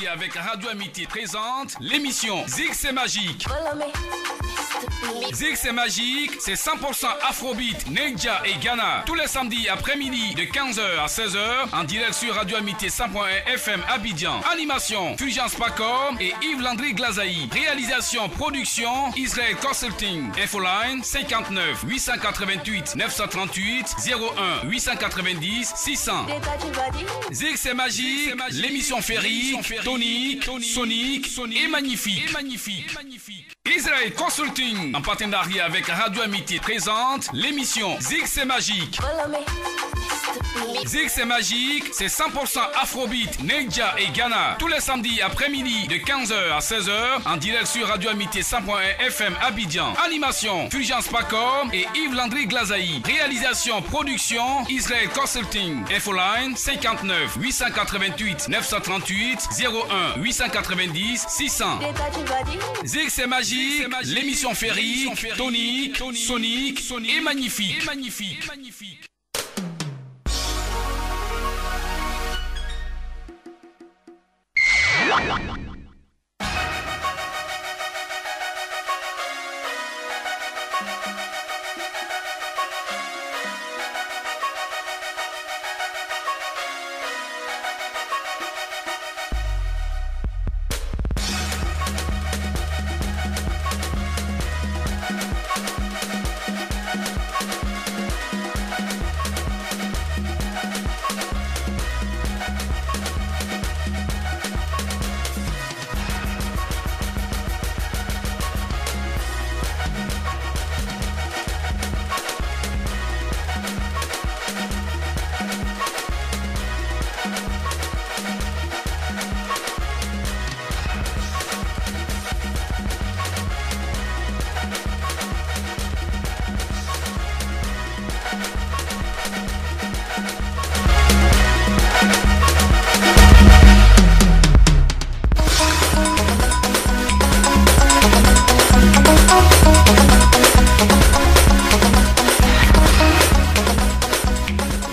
Avec Radio Amitié présente l'émission Zig c'est magique. Zig c'est magique, c'est 100% Afrobeat, Neja et Ghana. Tous les samedis après-midi de 15h à 16h en direct sur Radio Amitié 100.1 FM Abidjan. Animation Fulgence Pacom et Yves Landry Glazaï. Réalisation, production Israel Consulting. Infoline 59 888 938 01 890 600. Zig c'est magique, l'émission féerique, tonique, sonique et magnifique. Israel Consulting en partenariat avec Radio Amitié présente l'émission Zig c'est magique. Zig c'est magique, c'est 100% Afrobeat, Neja et Ghana. Tous les samedis après-midi de 15h à 16h en direct sur Radio Amitié 100.1 FM Abidjan. Animation Fulgence Pacom et Yves Landry Glazaï. Réalisation, production Israel Consulting. Infoline 59 888 938 01 890 600. Zig c'est magique, l'émission féerique, tonique, sonique et magnifique.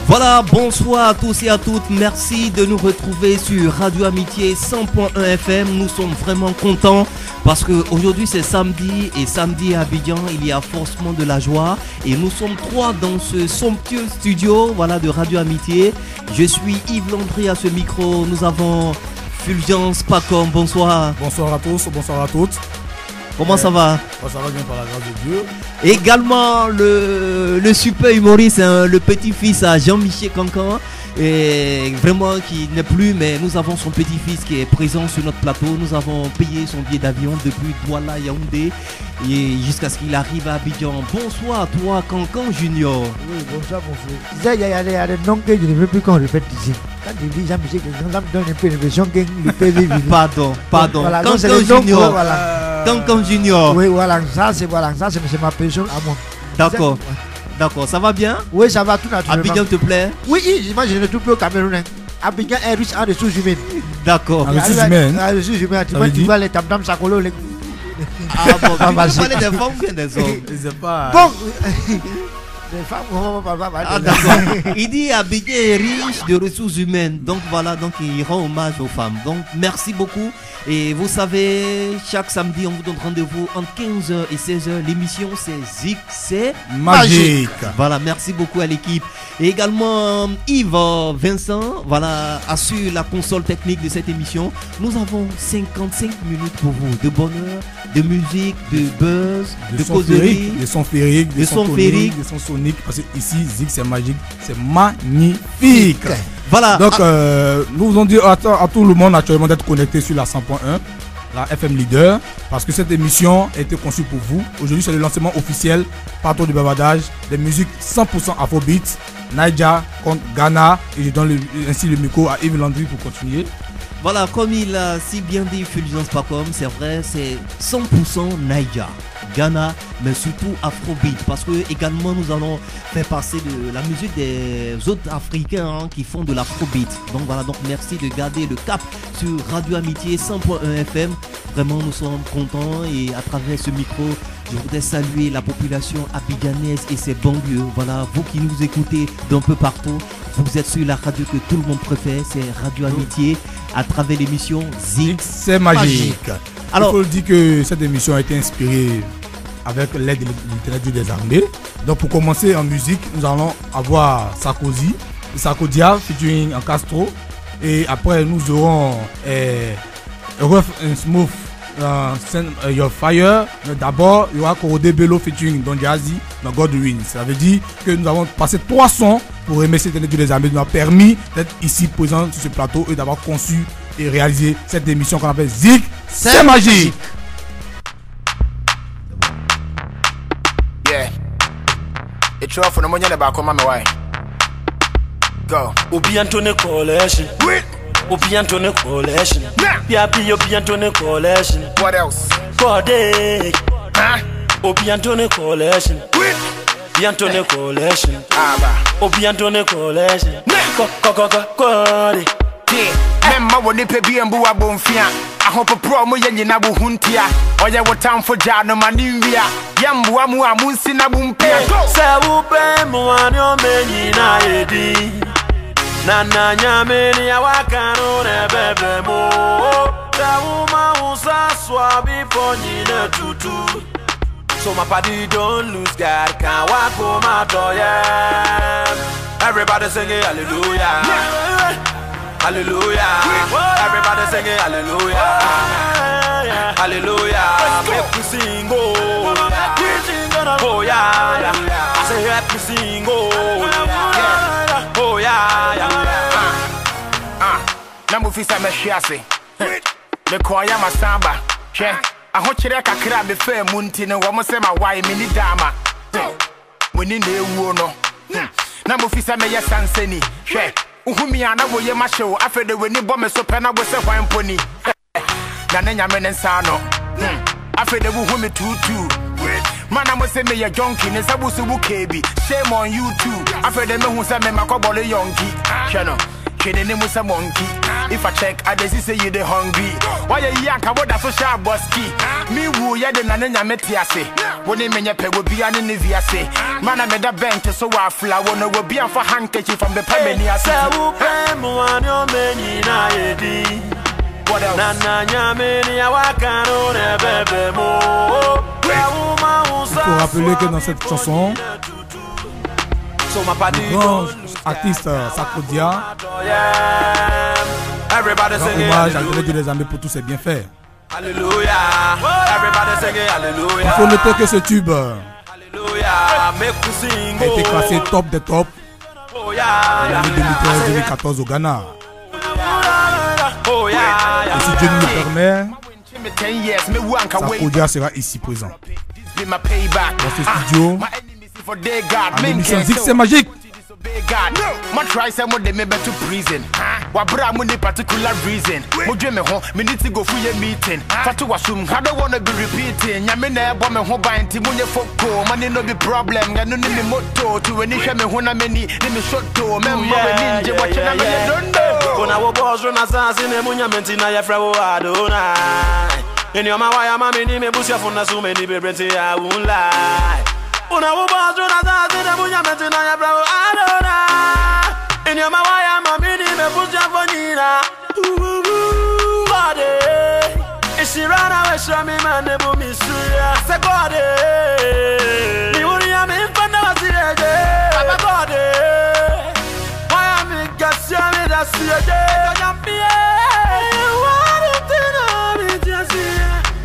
Voilà, bonsoir à tous et à toutes, merci de nous retrouver sur Radio Amitié 100.1 FM. Nous sommes vraiment contents parce qu'aujourd'hui c'est samedi et samedi à Abidjan il y a forcément de la joie et nous sommes trois dans ce somptueux studio, voilà, de Radio Amitié. Je suis Yves Landry à ce micro, nous avons Fulgence Pacom, bonsoir. Bonsoir à tous, bonsoir à toutes. Comment ça va? Ça va bien par la grâce de Dieu. Également le super humoriste, hein, le petit-fils à Jean-Michel Cancan, et vraiment qui n'est plus, mais nous avons son petit-fils qui est présent sur notre plateau. Nous avons payé son billet d'avion depuis Douala, Yaoundé, et jusqu'à ce qu'il arrive à Abidjan. Bonsoir à toi, Cancan Junior. Oui, bonsoir. Il y a des noms que je ne veux plus qu'on répète ici. Quand je dis Jean-Michel Cancan, ça me donne un peu l'impression qu'il peut vivre. Pardon. Voilà, Cancan Junior. Voilà. Cancan Junior. Oui, voilà, ça c'est ma personne à moi. D'accord, ça va bien? Oui, ça va tout naturellement. Abidjan te plaît? Oui, moi je ne trouve plus au Cameroun. Abidjan est riche en ressources humaines. D'accord. En ressources humaines? En ressources humaines, tu vois les tam-tam sakolo. Ah bon, tu parlais des femmes ou bien des hommes? Je sais pas. Bon, les femmes, ah d'accord. Il dit Abidjan est riche de ressources humaines. Donc voilà, donc il rend hommage aux femmes. Donc merci beaucoup. Et vous savez, chaque samedi, on vous donne rendez-vous entre 15h et 16h. L'émission, c'est Zig, c'est magique. Voilà, merci beaucoup à l'équipe. Et également, Yves Vincent, voilà, assure la console technique de cette émission. Nous avons 55 minutes pour vous de bonheur, de musique, de buzz, de causerie. Des sons féeriques, des sons toniques, des sons soniques. Parce que ici, Zig, c'est magique. C'est magnifique. Voilà. Donc, nous voulons dire à tout le monde actuellement d'être connecté sur la 100.1, la FM Leader, parce que cette émission a été conçue pour vous. Aujourd'hui, c'est le lancement officiel, partout du bavardage, des musiques 100% Afrobeat, Naija contre Ghana. Et je donne ainsi le micro à Yves Landry pour continuer. Voilà, comme il a si bien dit Fulgence Pacom, c'est vrai, c'est 100% Naija, Ghana, mais surtout Afrobeat, parce que également nous allons faire passer de la musique des autres Africains qui font de l'Afrobeat. Donc voilà, donc merci de garder le cap sur Radio Amitié 100.1 FM. Vraiment, nous sommes contents et à travers ce micro, je voudrais saluer la population abidjanaise et ses banlieues. Voilà, vous qui nous écoutez d'un peu partout, Vous êtes sur la radio que tout le monde préfère, c'est Radio Amitié, à travers l'émission Zik. C'est magique. Alors, il faut le dire que cette émission a été inspirée avec l'aide de l'Internet des armées. Donc pour commencer en musique, nous allons avoir Sarkodia featuring Castro. Et après nous aurons Rough and Smooth, Your Fire. Mais d'abord, il y aura Korode Bello featuring Don Jazzy dans God Wins. Ça veut dire que nous avons passé 3 sons pour remercier l'Internet des armées. Nous a permis d'être ici présent sur ce plateau et d'avoir conçu et réalisé cette émission qu'on appelle Zik. C'est magique. It's off for the money about come my way. Go. Obi Antone Collection. Obi Antone Collection. Yapi Obi Antone Collection. What else? Code. Obi Antone Collection. Obi Antone Collection. Obi Antone Collection. Code. Memma woni pe bi embu abonfia. Ahopo pro mo yenyi na bu huntia. Oye wo tamfo ja no manimvia. Yambu amu amunsi na bumpia. Se upe mo anyo menyi na edi. Nana nyameni ya wakano ne bebe mo. Se uma usa swabi ponyi ne tutu. So my party don't lose God, can't walk home my door, yeah. Everybody singing hallelujah. Hallelujah. Everybody singing hallelujah. Hallelujah. Make me sing, oh. Oh yeah. I say happy sing, oh. Oh yeah. Namu fisa me shiase. Me kwaya masamba. Che. Aho kire kakra be fa munti ne wo mo se ma wai me ni dama. Muni na ewu no. Namu fisa me yesansani. Hwe. Uhumi ana wo ye ma hyew afede weni bo me so pe na bo se hwan poni. Na ne nyame ne nsa no. Afede wo humi tutu. Mana mo se me ye jonki ne sabusu bu kebi. Shame on you too. Afede me hu se me makobole yonki. Hwe no. Kene ne musa monkey. If I check, I just say you the hungry. Why you yank about that social boski? Me woo ya de nane nyametiase. Woni menye pe will be an inviase. Man, I made a bench so I flower no will be for handkerchief from the Pamania. What else? Nana nyameni ya wakano ne bebe mo. Il faut rappeler que dans cette chanson, le grand artiste Sarkodia rend hommage à l'Internet des armées pour tous ses bienfaits. Il faut noter que ce tube a été classé top des tops en l'année 2013-2014 au Ghana. Et si Dieu nous le permet, Sarkodia sera ici présent dans ce studio. À l'émission Zik, c'est magique. My try some of them to prison. What brought me particular reason? Mo dream home, me need to go for your meeting. Fatu wasum, I don't wanna be repeating. Yamina bomb me home by Timunya Foko. Money no be problem. I no need me motto to any shame when I many let me shot to member ninja watching I don't know. When I was on assassin and Munya Mentina Yafra Adona. In your Mawaya Mammy, me Busia for so many babies, I won't lie. Una was on assassin and Munya Mentina Yafra Adona. In your Mawaya Mammy, me Busia for Nina. Body. If she ran away, show me man, the boom is say body. You would have me for no see Papa body. Why am I got you with a see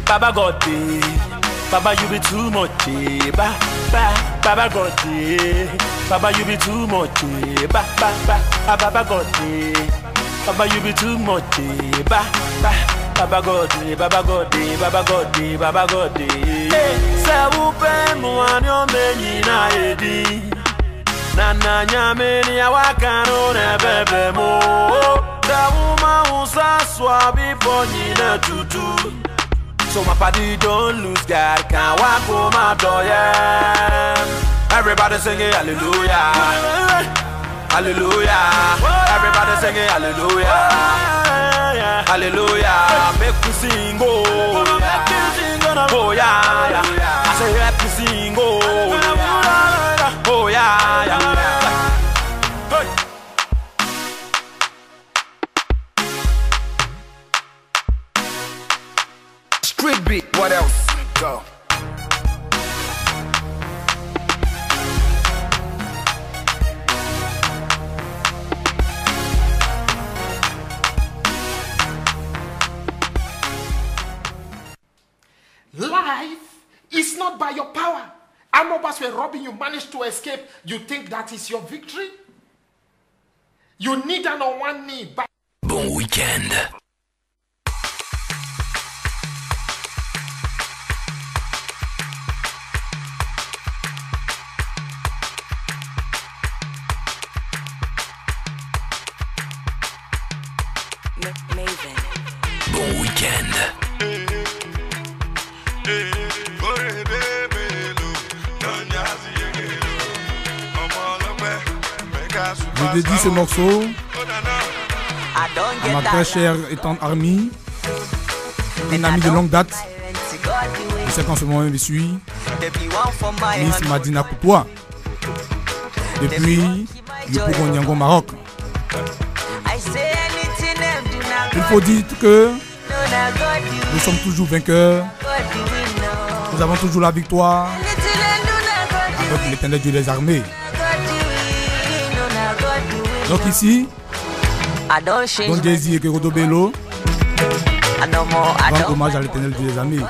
Baba God, Baba you be too much, Baba God, Baba you be too much, Baba God, Baba you be too much, Baba God, Baba God, Baba God, Baba God. Say upe muanyo menyi na edi, nana nyameni ya wakano ne bebe mo. Say uma usa swabi ponyi ne tutu. So my party don't lose God, can't walk home my door, yeah. Everybody singing hallelujah, hallelujah. Everybody singing hallelujah, hallelujah. Make me sing, oh, oh yeah. I say happy sing, oh, oh yeah. Street beat, what else? Go. Life is not by your power. Amobas were robbing you, managed to escape. You think that is your victory? You need an on one knee. Bon week-end. Bon week-end. Je dédie ce morceau à ma très chère et tendre Army, une amie de longue date. Je sais qu'en ce moment, elle me suit. Miss Madina Koutoua, depuis Yopougon Nyango, Maroc. Il faut dire que nous sommes toujours vainqueurs. Nous avons toujours la victoire avec l'Éternel Dieu des armées. Donc ici, Don Jay-Z et Kerodo Bello rendent hommage à l'Éternel Dieu des armées.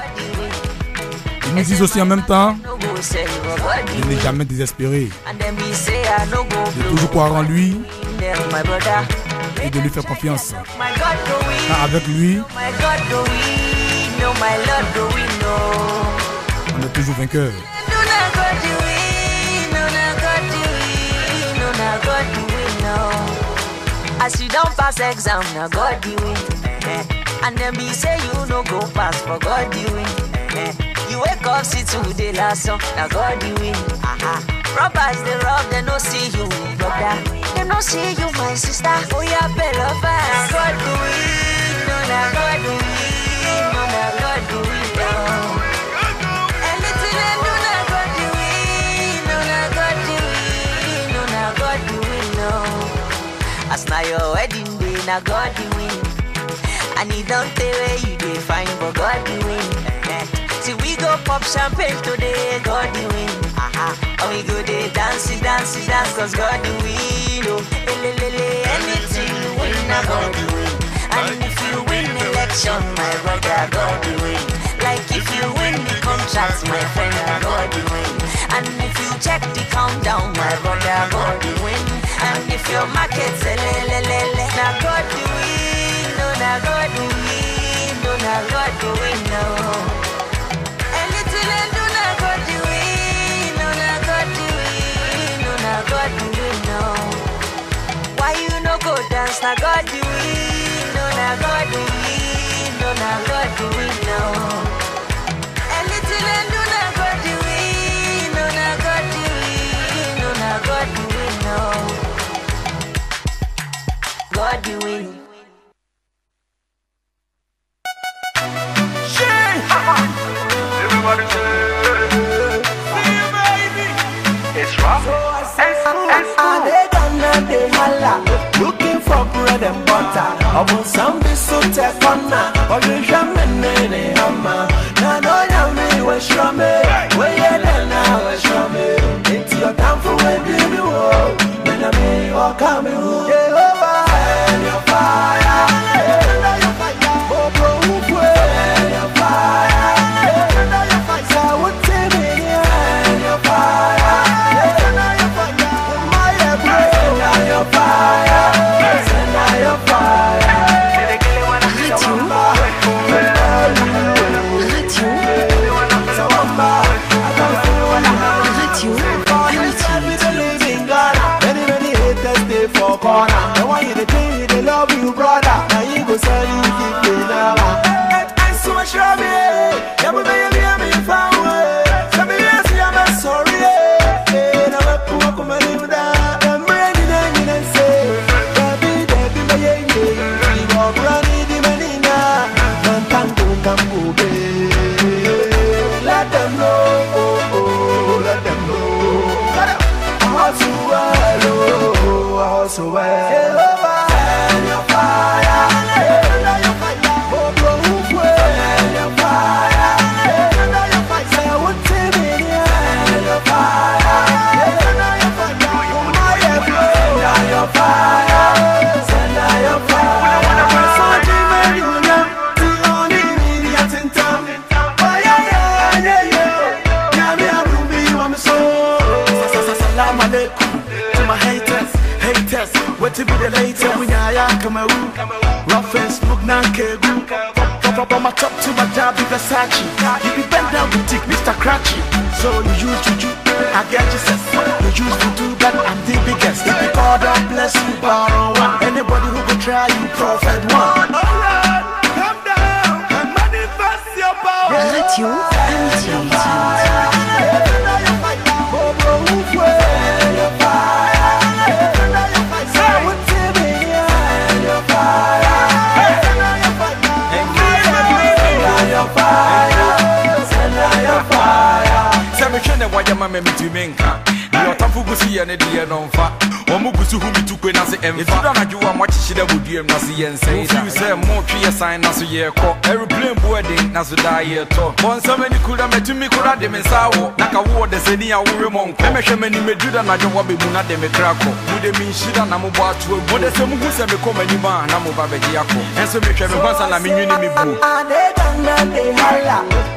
Ils nous disent aussi en même temps de ne jamais désespérer, de toujours croire en lui et de lui faire confiance. Car avec lui, on est toujours vainqueur. As you don't pass exam, now God do it. And then be say you no go pass, for God do it. You wake up, see today last song, now God do it. Robbers they rob, they no see you, brother. They no see you, my sister. Oh yeah, better fast. God do it, no, now God do it, no, now God do it. Anything they do, now God do it, no, now God do it, no, now God do it, no. As now your wedding day, now God you win. And you don't tell where you dey find, but God you win. See we go pop champagne today, God you win. And we go dey dance, cause God you win. Oh, anything you win, now God you win. And if you win election, my brother, God you win. Like if you win the contract, my friend, God you win. And if you check the countdown, my brother, God you win. And if your market's now God do it, no, now God do it, no, now God do it, no. Anything I do, now God do it, no, now God do it, no, now God do it, no. Why you no go dance, now God do it, no, now God do it, no, now God do it, no. Anything I do, now God do it, no, now God do it, no, now God do it, no. God do it. Everybody say, see you, baby. It's rough. And they gonna they holla, looking for bread and butter. I want some biscuit to corner, or you shaman any hammer. Now no yummy was shrammy, where you then now was shrammy. It's your time for when you walk. When I may walk coming home. And your fire, and your fire, oh, bro, and your fire, and your fire, so what's in it? And your fire, and your fire, my breath, and your fire, and your fire. Corner. They want you to think they love you, brother. the later when I come out. Rough and smooth, now kegu. From my top to my job, be Versace. You be bent down boutique, Mr. Cratchy. So you use juju, I get you set. You use voodoo, but I'm the biggest. If you God bless you, borrow one. Anybody who could try you, prophet one. Alright, come down and manifest your power. Radio Why your mamma me to menka? Your Tafu see any dear non fat. Or Mugusu who me took when I say, if you don't do much, she would do Nasi and say, you say more clear sign as a year call. Aeroplane boarding, Nasu die talk. Once so many could have met to me, could have them in Sao, like a war, the Senia Wurimon. I measure many Medjuda, and I don't want to be Muna de Mecraco. Would they mean she done Namu Batu? Would they say Mugusa become a new man, Namu Babajiako? And so make every once and I mean, you need me boo.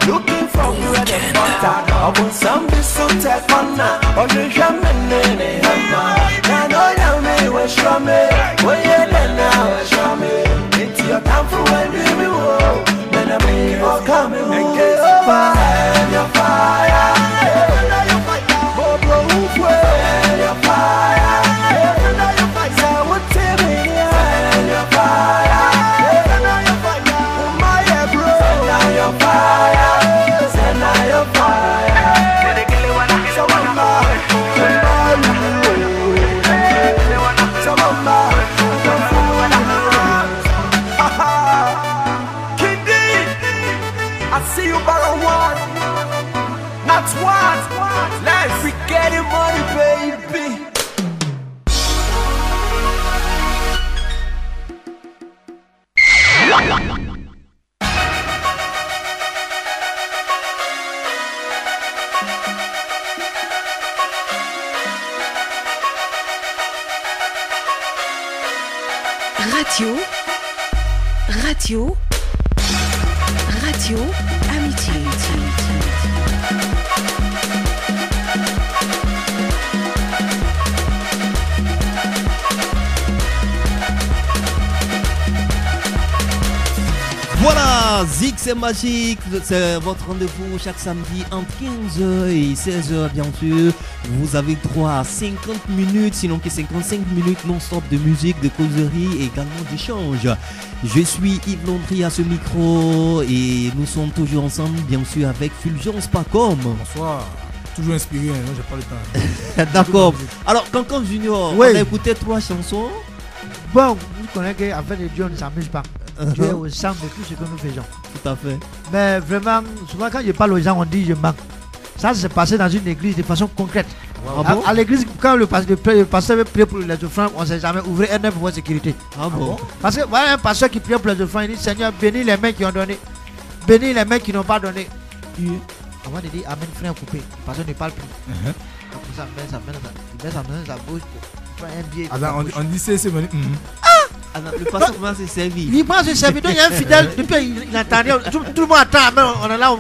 Looking for bread and butter. I want some biscuit on or the jammen in hammer. And I know we show me. Where you now show me. Into your time for when we will. Then I mean, you're coming and get fire. Your fire. Radio Amitié. Voilà, Zig c'est magique, c'est votre rendez-vous chaque samedi entre 15h et 16h bien sûr. Vous avez droit à 50 minutes, sinon que 55 minutes non-stop de musique, de causerie et également d'échange. Je suis Yves Landry à ce micro et nous sommes toujours ensemble bien sûr avec Fulgence Pacom. Bonsoir, toujours inspiré, hein, j'ai pas le temps. D'accord, alors Cancan Junior, oui. On a écouté 3 chansons. Bon, vous connaissez qu'avec les dieux on ne s'amuse pas. Dieu est au centre de tout ce que nous faisons. Tout à fait. Mais vraiment, souvent quand je parle aux gens, on dit je manque. Ça s'est passé dans une église de façon concrète. Wow. Ah bon? À l'église, quand le pasteur veut prier pour les offrandes, on ne s'est jamais ouvert un œuf pour sécurité. Ah bon? Parce que voilà un pasteur qui prie pour les offrandes, il dit Seigneur, bénis les mains qui ont donné, bénis les mains qui n'ont pas donné. Avant de dire Amen, frère coupé, le pasteur ne parle plus. Donc ça met sa main dans sa bouche pour faire un billet. On dit c'est venu. Alors, le pasteur commence à se servir. Il commence à se servir. Donc il y a un fidèle, depuis il attendait, tout le monde attend, Amen, on est là.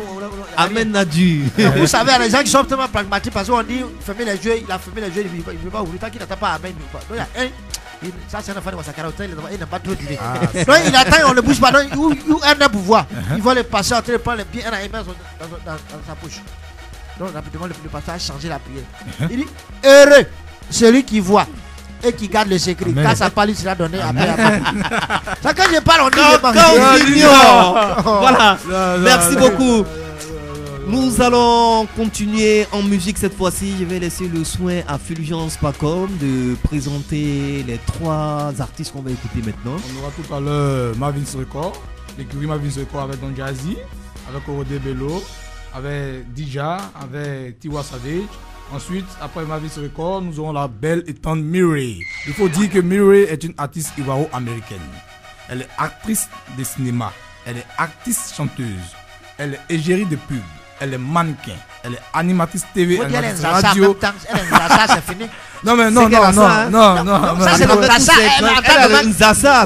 Amen n'a dû. Vous savez, les gens qui sont tellement pragmatiques parce qu'on dit fermer les yeux, il a fermé les yeux, il ne veut pas ouvrir tant qu'il n'attend pas Amen. Donc il y a un, ça c'est un enfant de sa caractère, il n'a pas trop d'idées. Donc il attend, on ne bouge pas, donc où un pouvoir. Il va le passer en train de prendre les pieds, un à dans sa poche. Donc rapidement le pasteur a changé la prière. Il dit heureux celui qui voit et qui garde le secret. Amen. Quand sa palisse sera donnée après. Ça quand je parle, on dit Voilà. Merci beaucoup. Nous allons continuer en musique cette fois-ci. Je vais laisser le soin à Fulgence Pacom de présenter les 3 artistes qu'on va écouter maintenant. On aura tout à l'heure Marvin's Record, l'écurie Marvin's Record avec Don Jazzy, avec Orodé Bello, avec Dija, avec Tiwa Savage. Ensuite, après Marvin's Record, nous aurons la belle et tendre Mireille. Il faut dire que Mireille est une artiste ivoiro-américaine. Elle est actrice de cinéma, elle est artiste chanteuse, elle est égérie de pub, elle est mannequin, elle est animatrice TV, elle est radio. Ça c'est fini. Non mais non. Ça c'est le Zassa. Elle a une Zassa.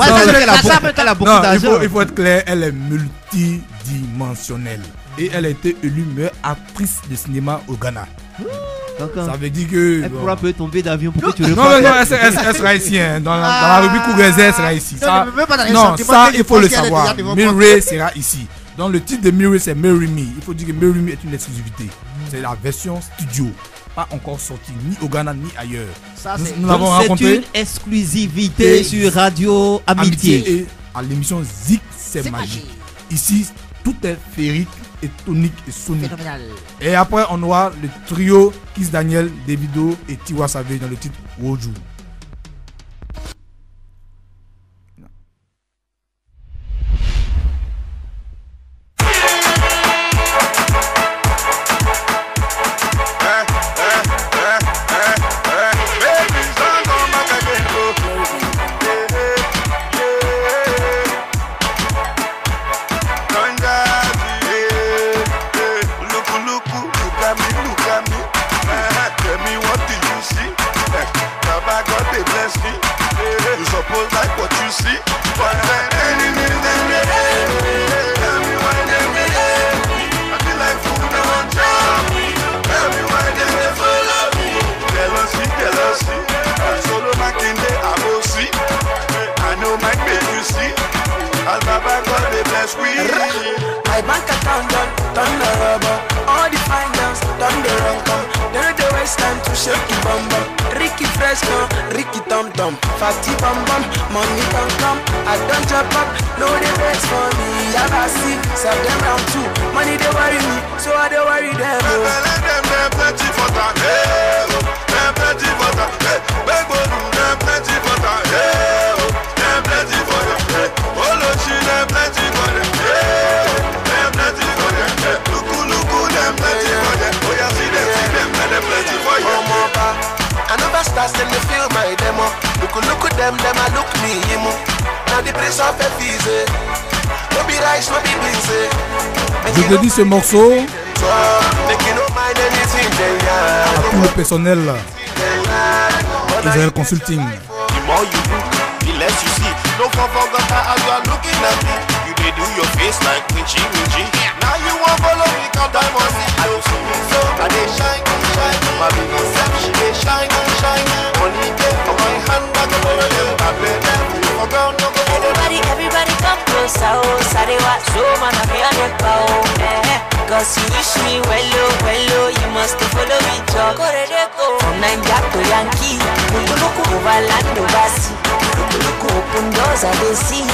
Elle a beaucoup d'argent. Il faut être clair, elle est multidimensionnelle. Et elle a été élue meilleure actrice de cinéma au Ghana. Ça veut dire que. Elle pourra peut tomber d'avion pour que tu Non, elle sera ici. Hein. Dans la rubrique Cougaise, elle sera ici. Ça, non, ça, il faut le savoir. Mireille sera ici. Donc, le titre de Mireille, c'est Marry Me. Il faut dire que Marry Me est une exclusivité. C'est la version studio. Pas encore sortie ni au Ghana ni ailleurs. Ça, nous l'avons rencontré. C'est une exclusivité sur Radio Amitié. Et à l'émission Zik, c'est magique. Ici, tout est féerique et tonique et sonique. Phénoménal. Et après, on aura le trio Kiss Daniel, Davido et Tiwa Savage dans le titre Woju. My bank account done the rubber. All the finance done the wrong come. Then the waste time to shake the bum bum. Ricky Fresco, Ricky Tom Tom, Fatty Bum Bum, money can come. I don't jump up, no they vex for me. I see, serve them round two. Money they worry me, so I don't worry them. Them plenty for that, them plenty for that. Beg them plenty for that, them plenty for that. Oh Lord, she them plenty for that. Them plenty for that. Look, them plenty for that. Oh yeah, see them plenty for you. I never start them to feel my demo. Look at them, I look me, emo. Now the place of a easy. No be rice, no be beans. Je te dis ce morceau à tout le personnel Israel Consulting. The more you look, the less you see. No forgot how you are looking at me. You dey do your face like winchy. Now you want follow me, come diamond see. I don't see me so I dey shine. My baby self, she dey shine. Money dey for my hand, I go borrow them. I pay them. For girl, no go. Everybody come closer, oh. Sarewa, so man, I'm here on cause you wish me well, you must follow me, talk. From Nigeria to Yankee, look over land overseas. Look open doors I they see.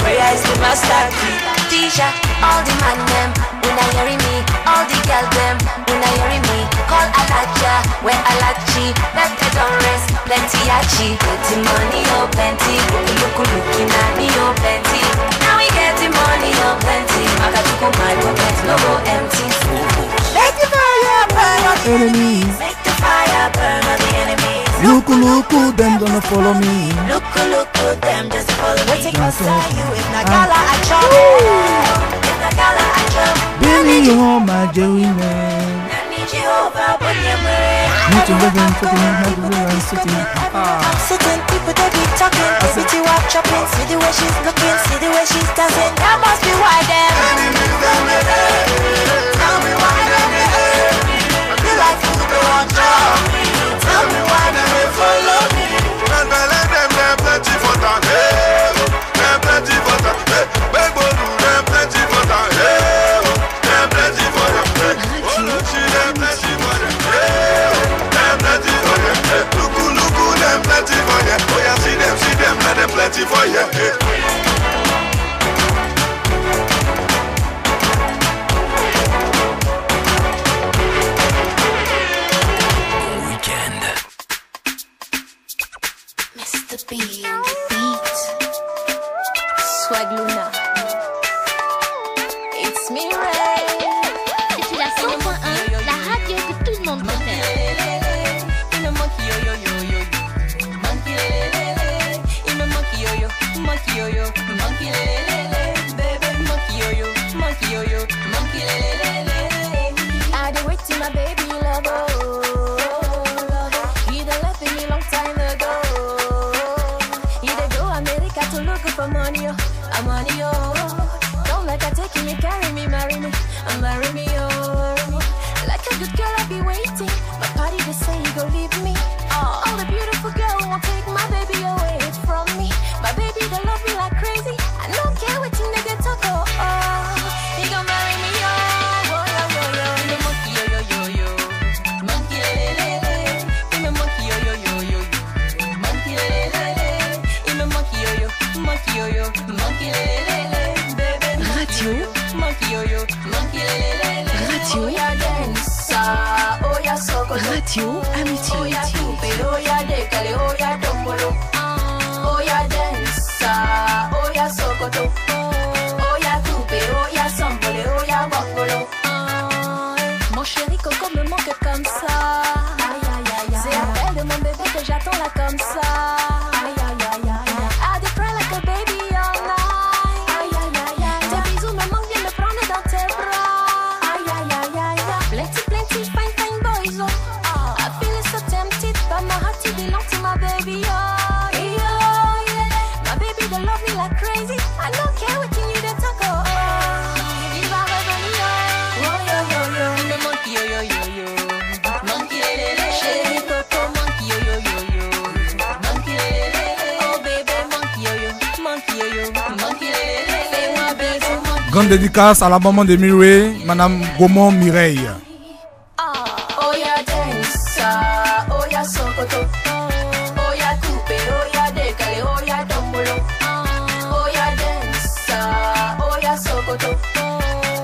Where is the master key? Tisha, all the man them, when I hear me, all the girl them, when I hear me, call Alaja, where Alachi, that they don't rest, plenty achi, plenty money, oh plenty, looking at me, oh plenty, now we get the money, oh plenty, Magachuko, my pocket, no go empty. Make the fire burn on the enemies, make the fire burn on the enemies. Look, them gonna follow me. Look, them just follow me. Take us you, if not gala, I trouble. If not gala, I trouble. Baby, you want my Jerry man. I need you over when you're married. Need to live in city. I'm sitting, people they be talking. See the walk chopping, see the way she's looking, see the way she's dancing. That must be why them. Tell me why them. I feel like food they want job. Tell me why them follow me. Them plenty for that. Them plenty for that. Beg them plenty for that. Them plenty for that. Oh, she them plenty for that. Them plenty for that. Look, them plenty for that. Oh yeah, see them, let them plenty for you. Mr. B on the beat. Swag Luna. It's me, Ray. C'est la 100.1, la radio que tout le monde préfère. Il me manque yo-yo. Monkey lelele. Il me manque yo-yo. Monkey yo-yo. Monkey lelele. Baby, monkey yo-yo. Monkey lelele. I do it to my baby lover. He done left me long time ago. Looking for money, I'm money, don't let her take me, carry me, marry me, marry me, Like a good girl, I'll be waiting. Radio Amitié. Mon chéri Coco me manque comme ça. C'est la belle de mon bébé que j'attends là comme ça. I dey cry like a baby all night. Tes bisous me manquent, viens me prendre dans tes bras. Plenty, fine boys. Oh. I feel so tempted, but my heart to belong to my baby. Oh, yeah. My baby they love me like crazy. I don't care what you need to talk. Il va revenir. Le monkey yo. Monkey lele. Chéri Coco monkey yo. Monkey lele. Oh baby monkey yo. Monkey lele. Fais-moi baiser monkey. Grande dédicace à la maman de Mireille, Madame Gaumont Mireille. Oh yeah dancer, oh yeah sokoto, oh yeah coupe, oh yeah décalé, oh yeah dombolo. Oh yeah dancer, oh yeah sokoto,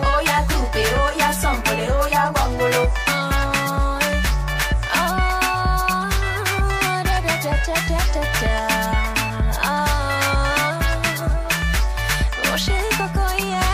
oh yeah coupe, oh yeah sampole, oh yeah bangolo. Oh chéri Coco yeah.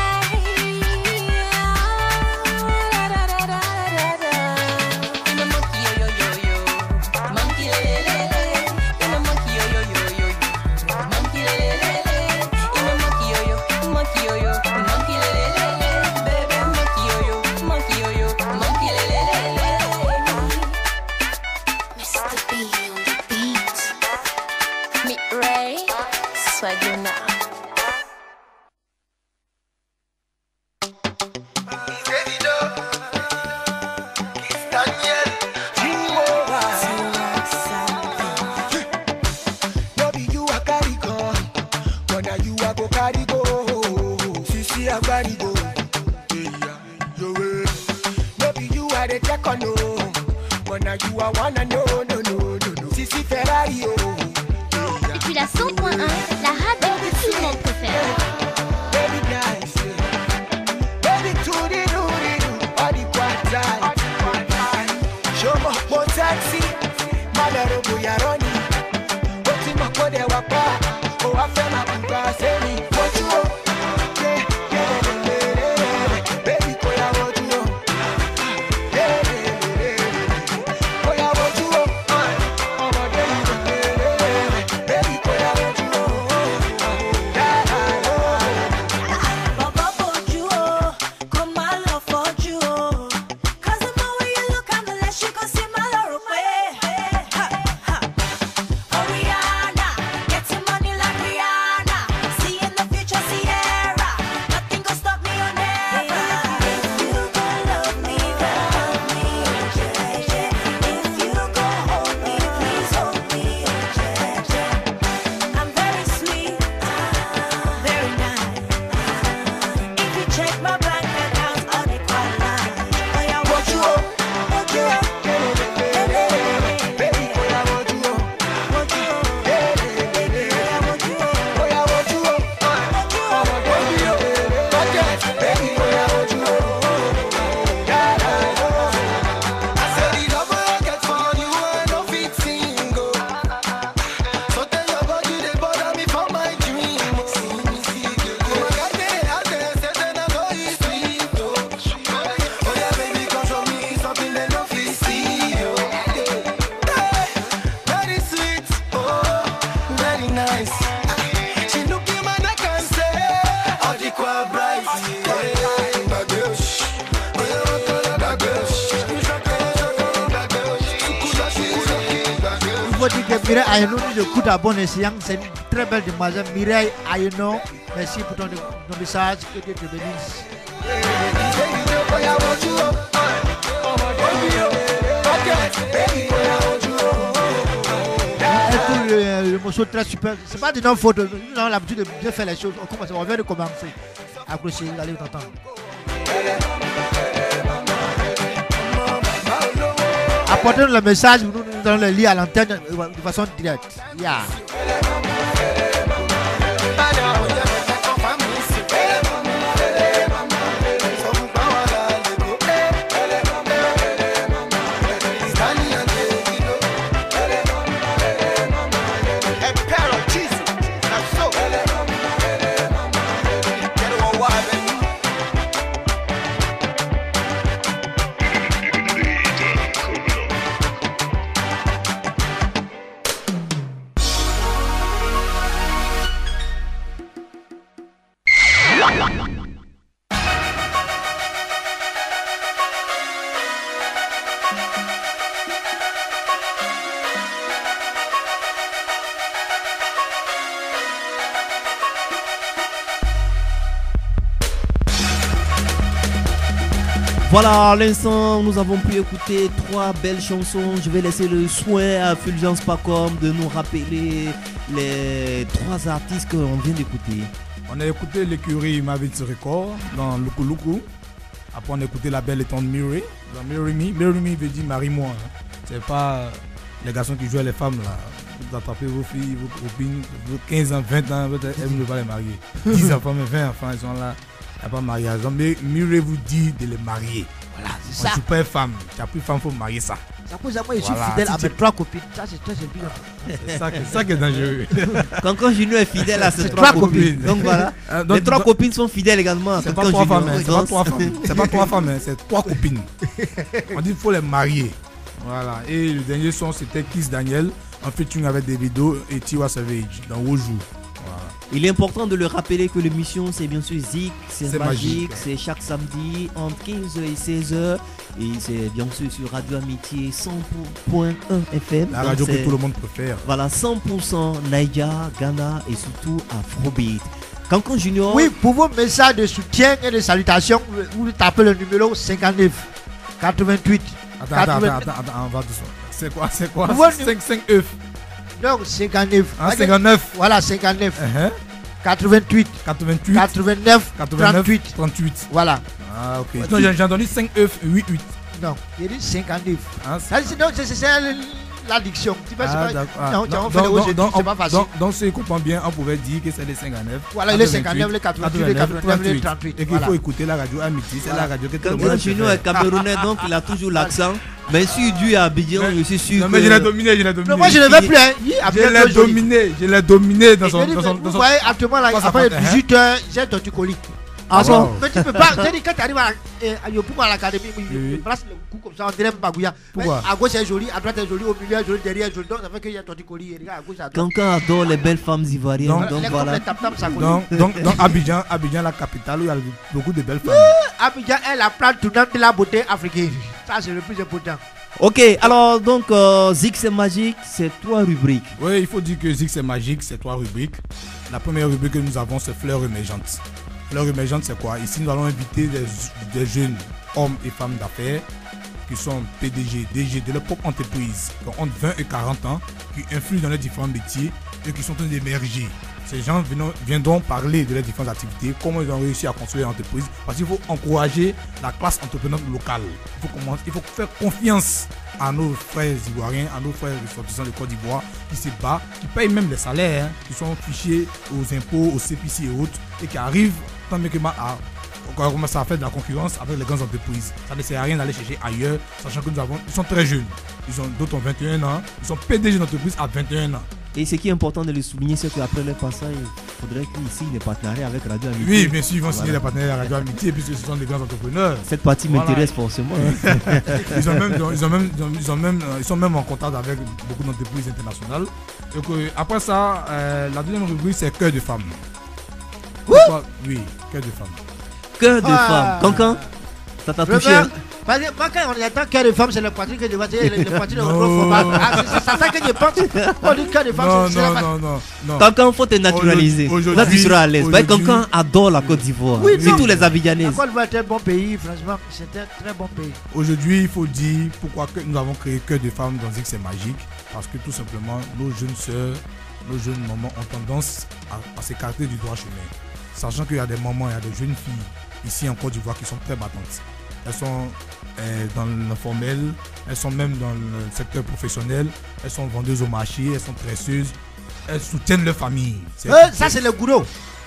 Et puis la 100.1, la radio que tout le monde préfère. Mireille Ayeno dit de coup d'abonne et c'est une très belle demoiselle. Mireille Ayeno, merci pour ton message. Que Dieu te bénisse. Le morceau très super. C'est pas de notre faute. Nous avons l'habitude de bien faire les choses. On vient de commencer. Accrochez, allez t'entendre. Apportez-nous le message, nous allons le lire à l'antenne de façon directe. Yeah. Voilà, à l'instant, nous avons pu écouter 3 belles chansons. Je vais laisser le soin à Fulgence Pacom de nous rappeler les 3 artistes qu'on vient d'écouter. On a écouté l'écurie Mavits Record dans Luku Luku. Après, on a écouté la belle et tendre Miri. Dans Marry Me. Marry Me veut dire marie-moi. C'est pas les garçons qui jouent les femmes là. Vous attrapez vos filles, vos copines, vos 15 ans, 20 ans, elles ne vont pas les marier. 10 enfants, mais 20 enfants, ils sont là. Il n'y a pas de mariage. Mais Miri vous dit de les marier. Voilà, c'est ça. Tu peux être femme. Tu n'as plus de femme, il faut marier ça. Ça cause à moi, je suis fidèle à mes 3 copines. Ça, c'est très bien. C'est ça qui est dangereux. Quand Junior est fidèle à ses 3 copines. Donc voilà. Les 3 copines sont fidèles également. C'est pas 3 femmes. C'est pas 3 femmes, c'est 3 copines. On dit qu'il faut les marier. Voilà. Et le dernier son, c'était Kiss Daniel en featuring avec Davido et Tiwa Savage dans Wojou. Voilà. Il est important de le rappeler que l'émission, c'est bien sûr Zik, c'est magique, magique. c'est chaque samedi entre 15h et 16h. Et c'est bien sûr sur Radio Amitié 100.1 FM. La radio que tout le monde préfère. Voilà, 100% Naija, Ghana et surtout Afrobeat. Cancan Junior. Oui, pour vos messages de soutien et de salutations, vous tapez le numéro 59 88. Attends, on va doucement. C'est quoi 5 œufs. Donc 59. 59. Voilà, 59. 88. 89. 38. Voilà. Ah, ok. Non, j'ai entendu 5 œufs, 8. Non, il dit 59. C'est l'addiction. Tu peux c'est pas facile. Donc, si je comprends bien, on pouvait dire que c'est les 59. Voilà, les 59, les 88, les 89, les 38. Et qu'il faut écouter la radio Amitié. C'est la radio que tout le monde préfère. Junior est camerounais, donc il a toujours l'accent. Mais si du à Abidjan, je suis sûr. Non, mais je l'ai dominé. Non, moi je ne vais plus. Je l'ai dominé dans son. Vous voyez, actuellement, après 18h, j'ai ton colis. Ah bon? Mais tu peux pas. Quand tu arrives à l'académie, il place le cou comme ça, on dirait Mbagouya. À gauche c'est joli, à droite c'est joli, au milieu c'est joli, derrière c'est joli. Donc ça fait qu'il y a ton colis. À gauche, à droite. Cancan adore les belles femmes ivoiriennes. Donc voilà. Donc Abidjan, la capitale où il y a beaucoup de belles femmes. Abidjan est la plante tournante de la beauté africaine. Ça c'est le plus important. Ok, alors donc Zik c'est magique, c'est 3 rubriques. Oui, il faut dire que Zik c'est magique, c'est 3 rubriques. La première rubrique que nous avons, c'est Fleurs émergentes. Fleurs émergentes, c'est quoi? Ici, nous allons inviter des jeunes hommes et femmes d'affaires qui sont PDG, DG de leur propre entreprise, qui ont entre 20 et 40 ans, qui influent dans les différents métiers et qui sont en train d'émerger. Ces gens viendront parler de leurs différentes activités, comment ils ont réussi à construire l'entreprise, parce qu'il faut encourager la classe entreprenante locale. Il faut faire confiance à nos frères ivoiriens, à nos frères ressortissants de Côte d'Ivoire qui se battent, qui payent même les salaires, qui sont fichés aux impôts, au CPC et autres, et qui arrivent tant mieux que mal à commencer à faire de la concurrence avec les grandes entreprises. Ça ne sert à rien d'aller chercher ailleurs, sachant que ils sont très jeunes. D'autres ont 21 ans, ils sont PDG d'entreprise à 21 ans. Et ce qui est important de le souligner, c'est qu'après le passage, il faudrait qu'ils signent des partenariats avec Radio Amitié. Oui, bien sûr, ils vont signer des partenariats avec Radio Amitié, puisque ce sont des grands entrepreneurs. Cette partie m'intéresse forcément. Ils sont même en contact avec beaucoup d'entreprises internationales. Donc, après ça, la deuxième rubrique, c'est Cœur de femme. Oui, Cœur de femme. Cœur de femme. Cancan, ça t'a touché? Parce que moi, quand on entend cœur de femme, c'est le poitrine que je vois, c'est le poitrine de votre c'est ça que je pense. On dit cœur de femme, c'est la non. Cancan, il faut te naturaliser. Là, tu seras à l'aise. Cancan adore la Côte d'Ivoire. Oui, surtout les Abidjanais. La Côte d'Ivoire est un bon pays, franchement. C'est un très bon pays. Aujourd'hui, il faut dire pourquoi nous avons créé Cœur de femme dans Zik c'est magique. Parce que tout simplement, nos jeunes sœurs, nos jeunes mamans ont tendance à s'écarter du droit chemin. Sachant qu'il y a des mamans, il y a des jeunes filles ici en Côte d'Ivoire qui sont très battantes. Elles sont dans l'informel, elles sont même dans le secteur professionnel, elles sont vendeuses au marché, elles sont tresseuses, elles soutiennent leur famille. Ça c'est le gourou.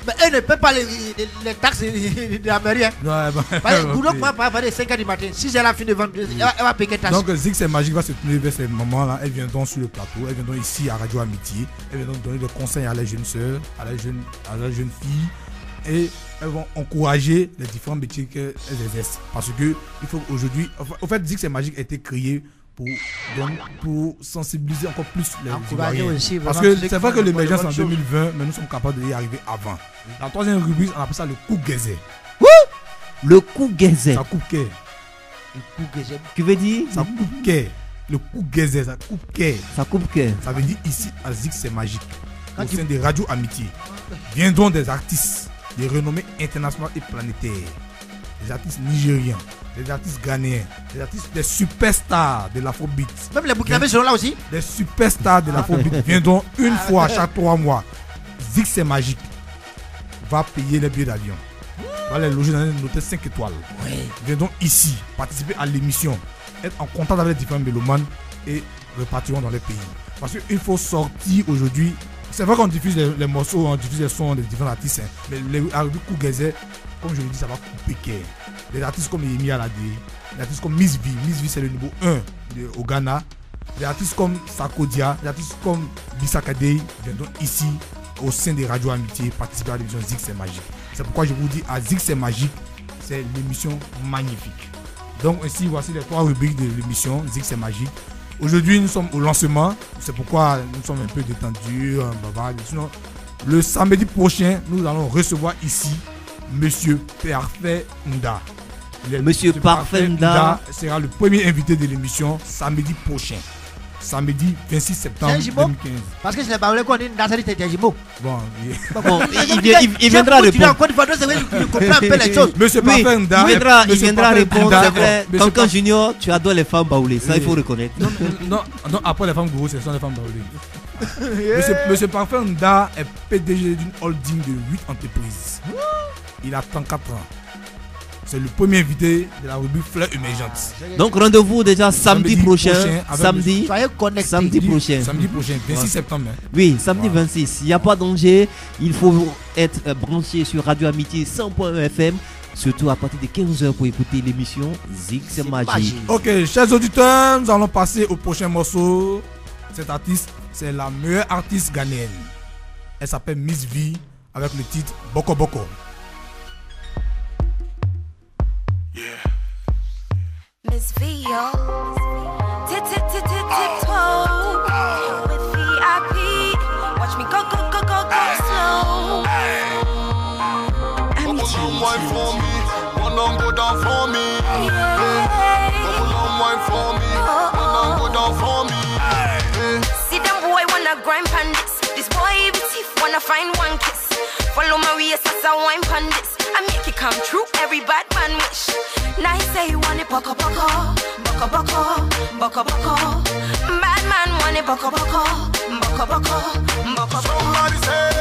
Mais elles ne paient pas les taxes de la mairie. Le gourou ne peut pas avoir 5 h du matin. Si c'est la fin de vendre, elle va payer les taxes. Donc Zik c'est magique va se tourner vers ces mamans-là. Elles viendront sur le plateau, elles viendront ici à Radio Amitié, elles viendront donner des conseils à les jeunes sœurs, à les jeunes filles. Et elles vont encourager les différents métiers qu'elles exercent. Parce que il faut aujourd'hui, en fait, Zik c'est magique a été créé pour sensibiliser encore plus les Ivoiriens. Aussi, parce que c'est vrai que l'émergence en 2020, mais nous sommes capables d'y arriver avant. La troisième rubrique, on appelle ça le coup gazé. Le coup gazé. Ça coupe quai. Le coup gazé. Tu veux dire? Ça coupe quai. Le coup gazé, ça coupe quai. Ça coupe quai. Ça veut dire ici à Zik c'est magique. Au sein des radios Amitié, viendront des artistes de renommée internationale et planétaire. Des artistes nigériens, des artistes ghanéens, des artistes, des superstars de l'afrobeat. Même les Burkinabés seront là aussi. Des superstars de l'afrobeat viendront une fois chaque 3 mois. Zig c'est magique. Va payer les billets d'avion. Va les loger dans un hôtel 5 étoiles. Viendront ici, participer à l'émission, être en contact avec les différents mélomanes et repartiront dans les pays. Parce qu'il faut sortir aujourd'hui. C'est vrai qu'on diffuse les morceaux, on diffuse les sons des différents artistes, hein, mais les Kougazé, comme je le dis, ça va couper cœur. Des artistes comme Yemi Alade, des artistes comme Miss V. Miss V, c'est le niveau 1 au Ghana. Des artistes comme Sarkodia, des artistes comme Bisa Kadei viendront ici au sein des radios Amitié participer à l'émission Zig c'est magique. C'est pourquoi je vous dis à Zig c'est magique, c'est l'émission magnifique. Donc ainsi voici les 3 rubriques de l'émission Zig c'est magique. Aujourd'hui nous sommes au lancement, c'est pourquoi nous sommes un peu détendus, sinon le samedi prochain nous allons recevoir ici Monsieur Parfait Nda. Monsieur Parfait Nda sera le premier invité de l'émission samedi prochain. Samedi 26 septembre 2015. Parce que je n'ai pas voulu qu'on ait une date de Jimo. Bon, il viendra répondre. Monsieur Parfait Nda, il viendra répondre. C'est vrai, Cancan Junior, tu adores les femmes baoulées. Ça, il faut reconnaître. Non, après les femmes gourous, ce sont les femmes baoulées. Monsieur Parfait Nda est PDG d'une holding de 8 entreprises. Il a 34 ans. C'est le premier invité de la rubrique Fleurs émergentes. Donc rendez-vous déjà samedi prochain. Samedi prochain. Samedi prochain, 26 septembre. Oui, samedi 26. Il n'y a pas de danger. Il faut être branché sur Radio Amitié 100.1 FM. Surtout à partir de 15h pour écouter l'émission Zig c'est magique. Ok, chers auditeurs, nous allons passer au prochain morceau. Cette artiste, c'est la meilleure artiste ghanéenne. Elle s'appelle Miss V avec le titre Boko Boko. Miss V, yo. Tip-toe with VIP. Watch me go slow. Long wine for me, one on go down for me. Long wine for me, one on go down for me. See them boy wanna grind pandits. This boy even teeth wanna find one kiss. Follow my ways as I wine pandits. I make it come true, every bad man wish. Now he say he want it boko boko, boko boko, boko boko. Bad man want it boko boko, boko boko, boko boko. Somebody say,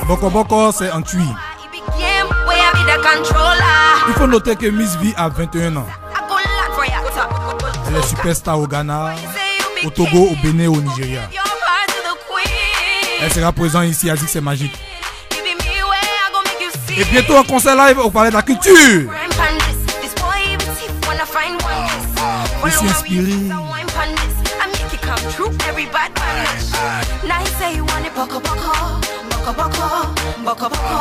Boko Boko, c'est un tui. Il faut noter que Miss V a 21 ans. Elle est superstar au Ghana, au Togo, au Bénin, au Nigeria. Elle sera présente ici à Zig c'est magique. Et bientôt un concert live au Palais de la Culture. Je suis inspiré. Now he say he want it boko boko, boko boko, boko boko.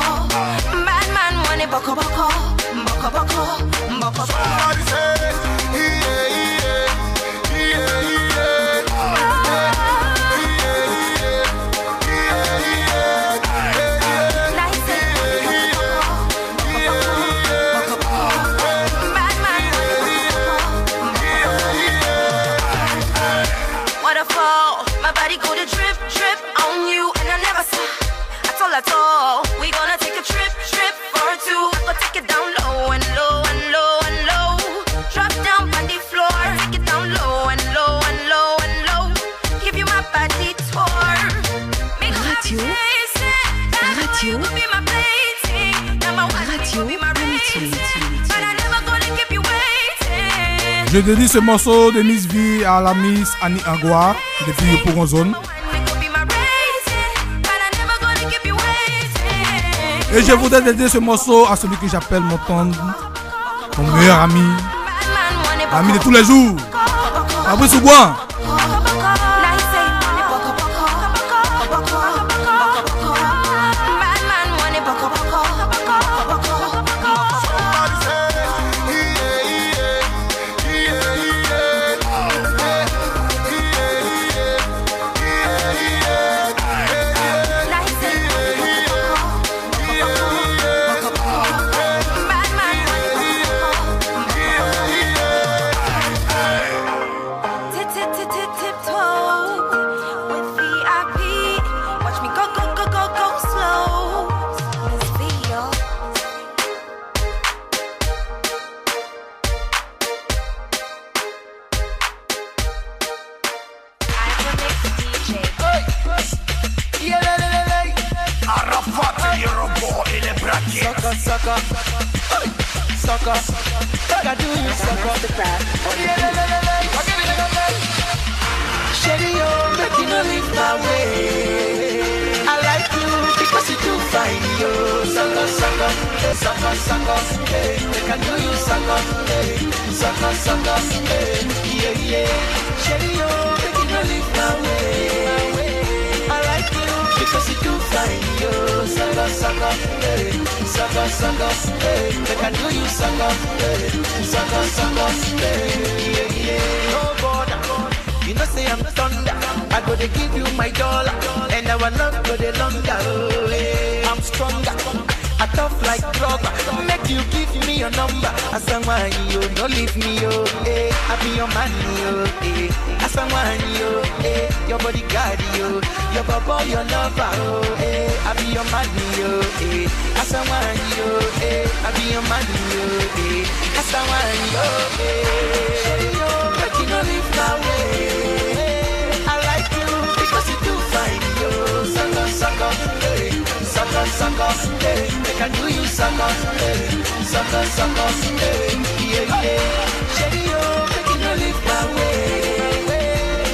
Bad man want it boko boko, boko boko, boko boko. somebody say, at all. We gonna take a trip or two. Go take it down low and low and low and low. Drop down on the floor. Take it down low and low and low and low. Give you my body tour. Make Radio Radio be my plating. Now my Radio be my rating. But I never gonna keep you waiting. Je dédie ce morceau de Miss V à la Miss Annie Angwa depuis Yopougon Zone. Et je voudrais dédier ce morceau à celui que j'appelle mon tendre, mon meilleur ami, ami de tous les jours, Fabrice Soubois. sucker. Sucker. Make I do you sucker. Shady, oh, make you no leave my way. I like you because you too fine, yo. Sucker, sucker, sucker, sucker, hey. Make I do you sucker, hey. Sucker, sucker, hey. Yeah, yeah. Shady, oh, make you no leave my way. I like you because you too fine, yo. Sucker, sucker, hey. Sucker, sucker, hey. Make I do you sucker, hey. Sucker, sucker, hey. Yeah, yeah. No border. You know say I'm thunder, I go to give you my dollar, and our love go the longer. Oh, hey. I'm stronger, I tough like rubber. Make you give me your number. Asaman yo, no leave me yo. Hey. I be your man yo. Hey. Asaman yo, hey. Your bodyguard yo, your baba, your lover. Oh, hey. I be your man yo. Hey. Asaman yo, hey. I be your man yo. Hey. Asaman yo, hey. Make you no leave my way. Sucker, hey, sucker, sucker, hey, make I do you sucker, hey, sucker, sucker, hey, yeah, yeah. Shady, oh, make you no leave my way.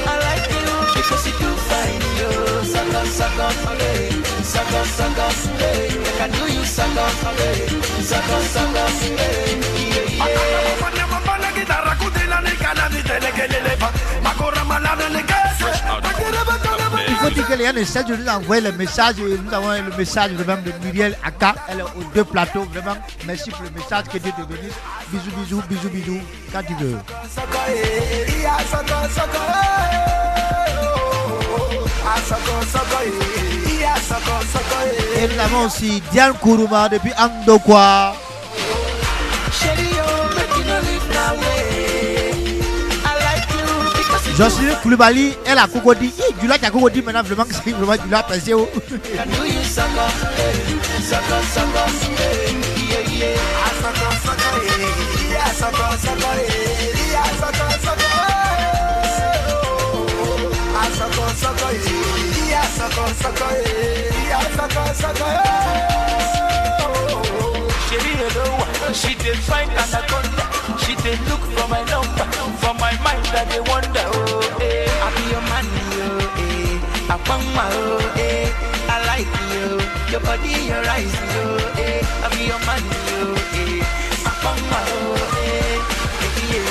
I like you because you do fine, yo. Sucker, sucker, hey, sucker, sucker, hey, make I do you sucker, hey, sucker, sucker, hey, yeah, yeah. Il faut dire que les messages, nous envoyons le message, nous avons le message vraiment de Muriel Aka, elle est aux deux plateaux, vraiment, merci pour le message, que Dieu te bénisse, bisous, bisous, bisous, bisous, quand tu veux. Et nous avons aussi Diane Kourouma depuis Andokwa. Jocelyne Koulibaly, elle a Kokodi. Du lac à Kokodi, maintenant vraiment que c'est vraiment du lac passé. She did find anaconda. She did look for my number. For my mind that they wonder. Oh, eh. I be your man, yo, eh. I found my oh, eh. I like you. Your body, your eyes, yo, eh. I be your man, yo, eh. I found my oh, eh. Yeah,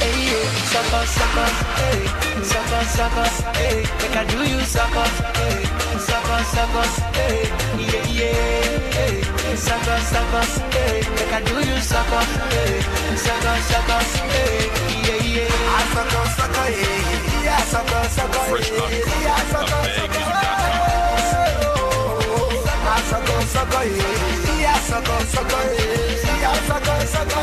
eh, yeah. Sucker, sucker, eh. Sucker, sucker, eh. Make I do you sucker, eh. Sucker, sucker, eh. Yeah, yeah, eh. Sucker, sucker, hey, make I do you sucker, hey, sucker, sucker, hey, yeah, yeah. I sucker, sucker, hey, yeah, sucker, sucker, hey, yeah, sucker, sucker, I sucker, sucker, hey, yeah, sucker, sucker, hey, yeah, sucker, sucker.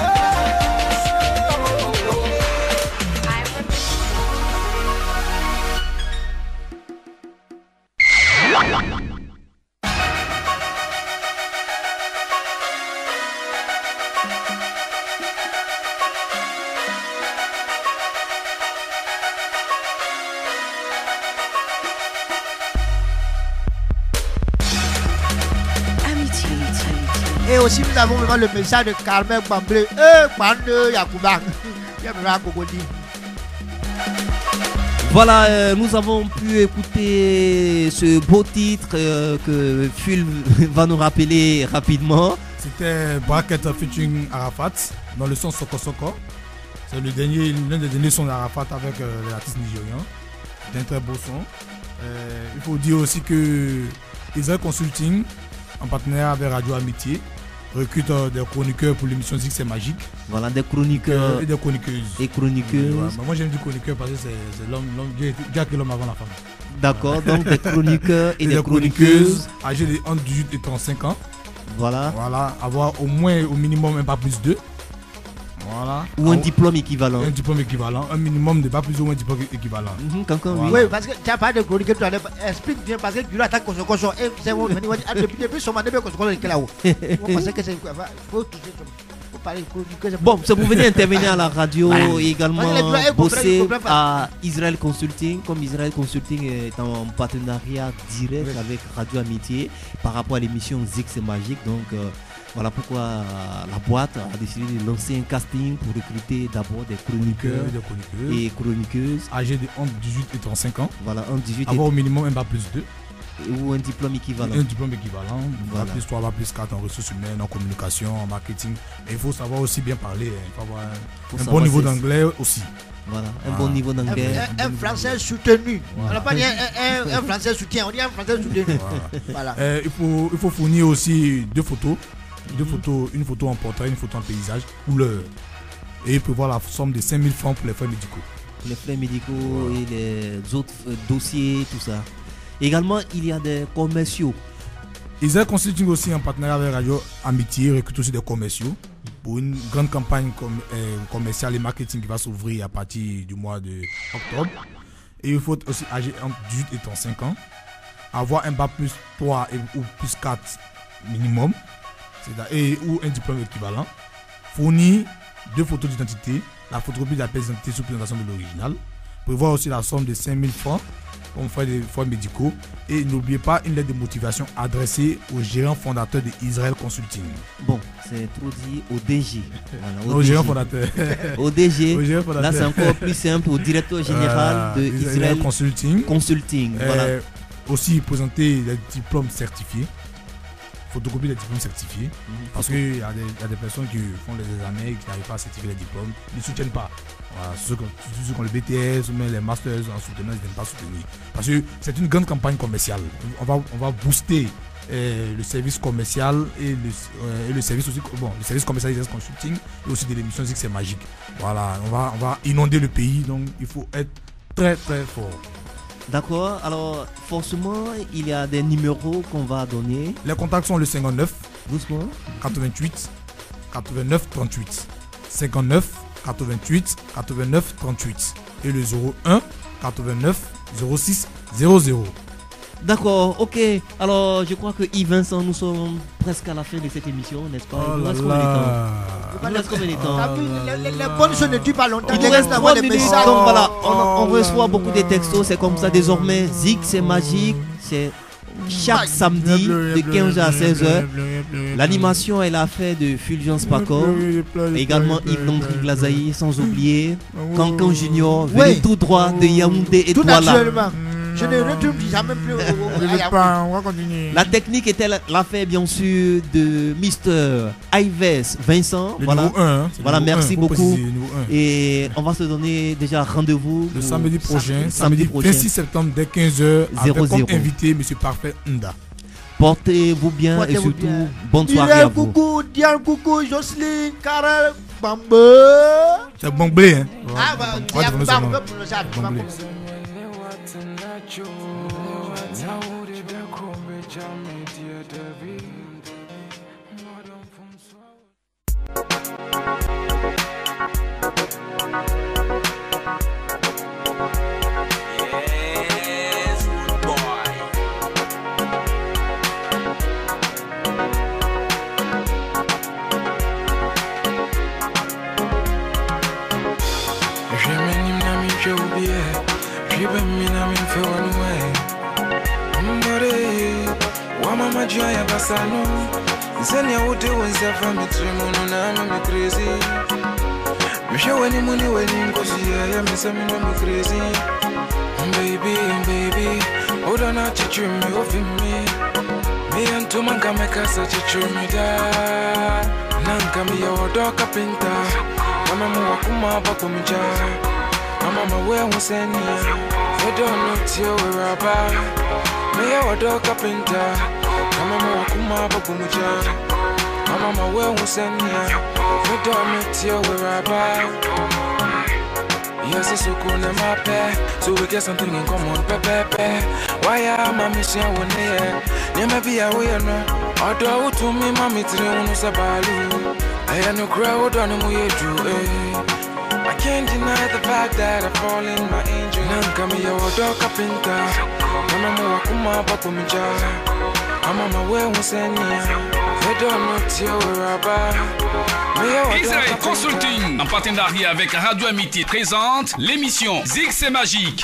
Et aussi nous avons vraiment le message de Carmen Bamblé. Bande Yakouba. Voilà, nous avons pu écouter ce beau titre que Phil va nous rappeler rapidement. C'était Bracket featuring Arafat dans le son Soko Soko. C'est l'un des derniers sons d'Arafat avec l'artiste nigérian. C'est un très beau son. Il faut dire aussi que Israel Consulting, en partenariat avec Radio Amitié, recrute des chroniqueurs pour l'émission Zig c'est magique. Voilà, des chroniqueurs et des chroniqueuses. Et chroniqueuses. Ouais, moi j'aime dire chroniqueur parce que c'est l'homme, Dieu a créé l'homme avant la femme. D'accord, donc des chroniqueurs et des chroniqueuses âgés de entre 18 et 35 ans. Voilà. Voilà, avoir au moins, au minimum, un pas plus 2. Voilà. Ou un diplôme équivalent. Un diplôme équivalent, un minimum de pas plus ou moins un diplôme équivalent. Voilà. Oui, parce que tu as parlé de chroniqueur, tu explique bien parce que tu l'attaques comme ça. C'est bon, depuis son mandat, comme ça, là-haut. Il faut toucher. Bon, ça vous venez intervenir à la radio et également bosser à Israël Consulting. Comme Israël Consulting est en partenariat direct avec Radio Amitié par rapport à l'émission Zix et Magique. Donc voilà pourquoi la boîte a décidé de lancer un casting pour recruter d'abord des chroniqueurs et chroniqueuses âgés de entre 18 et 35 ans. Voilà, entre 18 avoir au minimum un bac plus 2. Ou un diplôme équivalent. Un diplôme équivalent, voilà. Plus 3, plus 4 en ressources humaines, en communication, en marketing. Et il faut savoir aussi bien parler, il faut avoir un bon niveau d'anglais aussi. Voilà, un bon niveau d'anglais. Un français soutenu. Voilà. On n'a pas dit un français soutien, on dit un français soutenu. Voilà. Il faut fournir aussi deux photos. Une photo en portrait, une photo en paysage, couleur. Et il peut voir la somme de 5 000 francs pour les frais médicaux. Pour les frais médicaux et les autres dossiers, tout ça. Également, il y a des commerciaux. Israël Consulting aussi en partenariat avec Radio Amitié recrute aussi des commerciaux pour une grande campagne commerciale et marketing qui va s'ouvrir à partir du mois d'octobre. Et il faut aussi âgé entre 18 et 35 ans, avoir un bac plus 3 ou plus 4 minimum, ou un diplôme équivalent, fournir 2 photos d'identité, la photocopie de la pièce d'identité sous présentation de l'original, prévoir aussi la somme de 5 000 francs comme frais de frais médicaux et n'oubliez pas une lettre de motivation adressée au gérant fondateur de Israël Consulting. Bon, c'est trop dit au DG. Voilà, au gérant fondateur. Au DG. Là, c'est encore plus simple au directeur général de Israël Consulting. Voilà. Aussi présenter les diplômes certifiés. Photocopie des diplômes certifiés. Parce qu'il y a des personnes qui font les examens et qui n'arrivent pas à certifier les diplômes. Ils ne soutiennent pas. Voilà, ceux qui ont le BTS ou même les masters en soutenant, ils n'aiment pas soutenir. Parce que c'est une grande campagne commerciale. On va booster le service commercial et le service aussi, le service commercial d'Israël Consulting et aussi de l'émission Zix et Magique. Voilà, on va inonder le pays, donc il faut être très très fort. D'accord, alors forcément il y a des numéros qu'on va donner. Les contacts sont le 59 doucement 88 89 38 59 88 89 38 et le 01 89 06 00. D'accord, ok. Alors je crois que Yves Vincent, nous sommes presque à la fin de cette émission, n'est-ce pas? Il nous reste combien de temps? Les bonnes choses ne durent pas longtemps. Il nous reste 3 minutes. Donc voilà, on reçoit beaucoup de textos. C'est comme ça désormais. Zix, c'est magique. C'est chaque samedi de 15h à 16h. L'animation est l'affaire de Fulgence Paco. Également Yves Landry Glazaï, sans oublier Cancan Junior, venu tout droit de Yaoundé et Douala. Je ne retourne jamais plus on va continuer. La technique était l'affaire bien sûr de Mr. Ives Vincent. Le voilà, niveau 1, voilà merci beaucoup. Et on va se donner déjà rendez-vous le samedi prochain, samedi 26 septembre dès 15h avec comme invité M. Parfait Nda. Portez-vous bien et surtout bonne soirée à vous. Coucou, Diane, coucou, Jocelyne, Karel, Bambe. C'est Bamblé, hein. Ah bah, il y a Bambe pour le chat. Joya Basano, Zenia would do is a family tremon and I'm crazy. You show any money wedding because I am a crazy. Baby, hold on, I teach you me of me. Me and two man can make us such a chummy da. Nanka me your dog carpenter. Mama Wakuma Bakumija. Mama, where was any? I don't know till we're about. Me your dog carpenter. Mama Wakuma Bakumija. Mama, where was any? I don't know till we're about. Yes, it's so cool in my pair. So we get something in common, pepe. Why am I missing one day? Never be away, no. Although to me, mammy, three Sabalu. I am no crowd on the way to I can't deny the fact that I fall in my angel. Nanka me your dog carpenter. Mama Wakuma Bakumija. Mama, where was any? I Israël Consulting, en partenariat avec Radio Amitié, présente l'émission Zig c'est magique.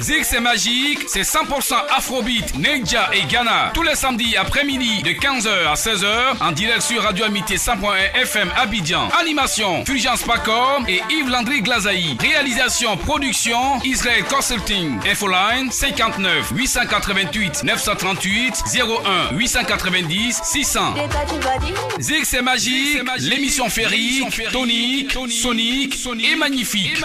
Zig c'est magique, c'est 100% Afrobeat, Neja et Ghana. Tous les samedis après-midi de 15h à 16h en direct sur Radio Amitié 100.1 FM Abidjan. Animation Fulgence Pacom et Yves Landry Glazaï. Réalisation, production Israël Consulting. Infoline 59 888 938 01 890 600. Zig c'est magique, l'émission Ferry, tonique, sonique et magnifique.